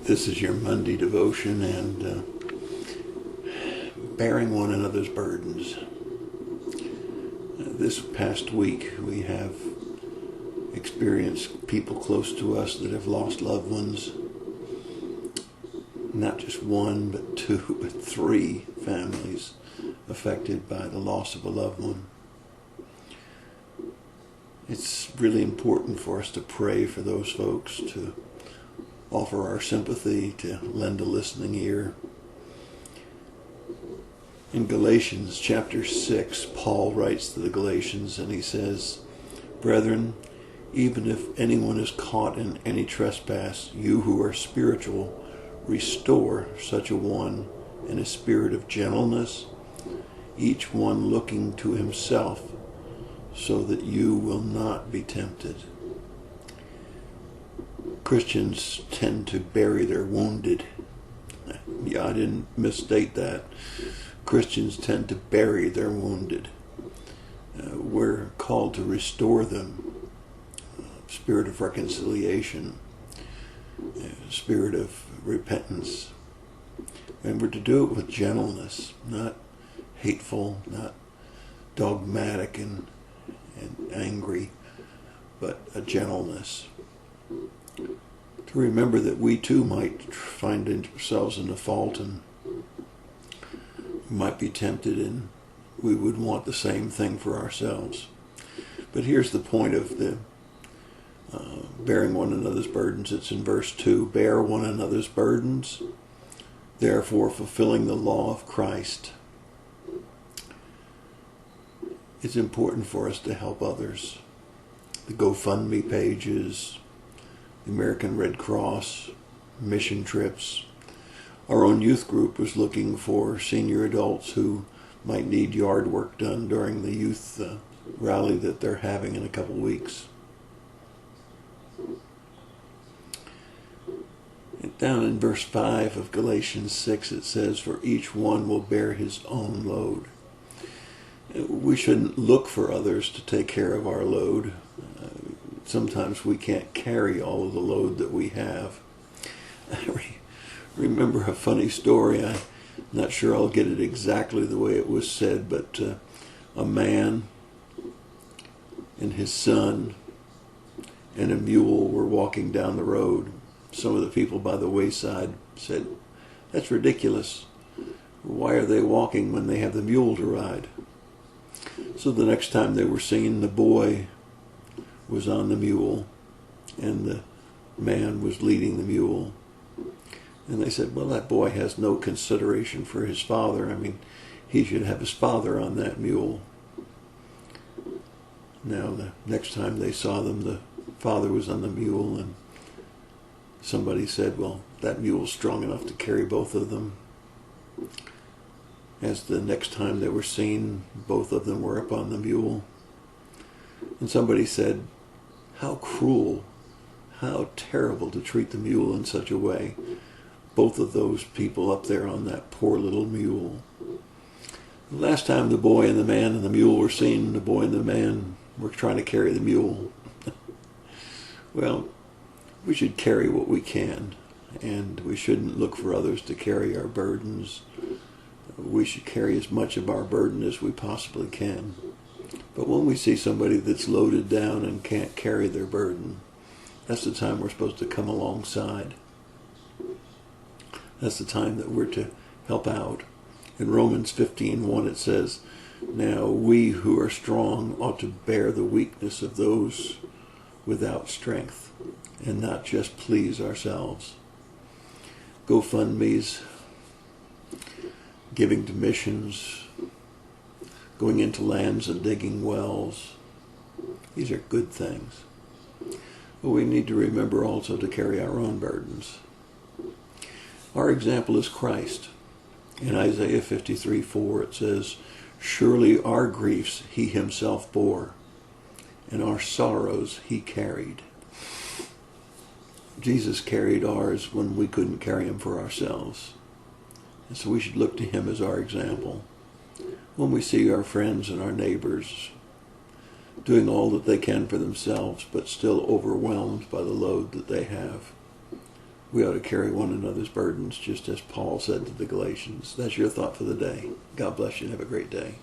This is your Monday devotion and bearing one another's burdens. This past week we have experienced people close to us that have lost loved ones. Not just one, but two, but three families affected by the loss of a loved one. It's really important for us to pray for those folks, to offer our sympathy, to lend a listening ear. In Galatians chapter 6, Paul writes to the Galatians and he says, "Brethren, even if anyone is caught in any trespass, you who are spiritual, restore such a one in a spirit of gentleness, each one looking to himself, so that you will not be tempted." Christians tend to bury their wounded. Yeah, I didn't misstate that. Christians tend to bury their wounded. We're called to restore them. Spirit of reconciliation, spirit of repentance. And we're to do it with gentleness, not hateful, not dogmatic and angry, but a gentleness. To remember that we too might find ourselves in a fault and might be tempted, and we would want the same thing for ourselves. But here's the point of the bearing one another's burdens. It's in verse 2. Bear one another's burdens, therefore fulfilling the law of Christ. It's important for us to help others. The GoFundMe pages, the American Red Cross, mission trips. Our own youth group was looking for senior adults who might need yard work done during the youth rally that they're having in a couple weeks. And down in verse 5 of Galatians 6 it says, "For each one will bear his own load." We shouldn't look for others to take care of our load. Sometimes we can't carry all of the load that we have. I remember a funny story. I'm not sure I'll get it exactly the way it was said, but a man and his son and a mule were walking down the road. Some of the people by the wayside said, "That's ridiculous. Why are they walking when they have the mule to ride?" So the next time they were seen, the boy was on the mule and the man was leading the mule. And they said, "Well, that boy has no consideration for his father. I mean, he should have his father on that mule." Now, the next time they saw them, the father was on the mule, and somebody said, "Well, that mule's strong enough to carry both of them." As the next time they were seen, both of them were up on the mule. And somebody said, "How cruel, how terrible to treat the mule in such a way. Both of those people up there on that poor little mule." The last time the boy and the man and the mule were seen, the boy and the man were trying to carry the mule. Well, we should carry what we can, and we shouldn't look for others to carry our burdens. We should carry as much of our burden as we possibly can. But when we see somebody that's loaded down and can't carry their burden, that's the time we're supposed to come alongside. That's the time that we're to help out. In Romans 15:1 it says, "Now we who are strong ought to bear the weakness of those without strength, and not just please ourselves." GoFundMe's, giving to missions, going into lands and digging wells. These are good things. But we need to remember also to carry our own burdens. Our example is Christ. In Isaiah 53:4 it says, "Surely our griefs he himself bore, and our sorrows he carried." Jesus carried ours when we couldn't carry them for ourselves. And so we should look to him as our example. When we see our friends and our neighbors doing all that they can for themselves, but still overwhelmed by the load that they have, we ought to carry one another's burdens, just as Paul said to the Galatians. That's your thought for the day. God bless you and have a great day.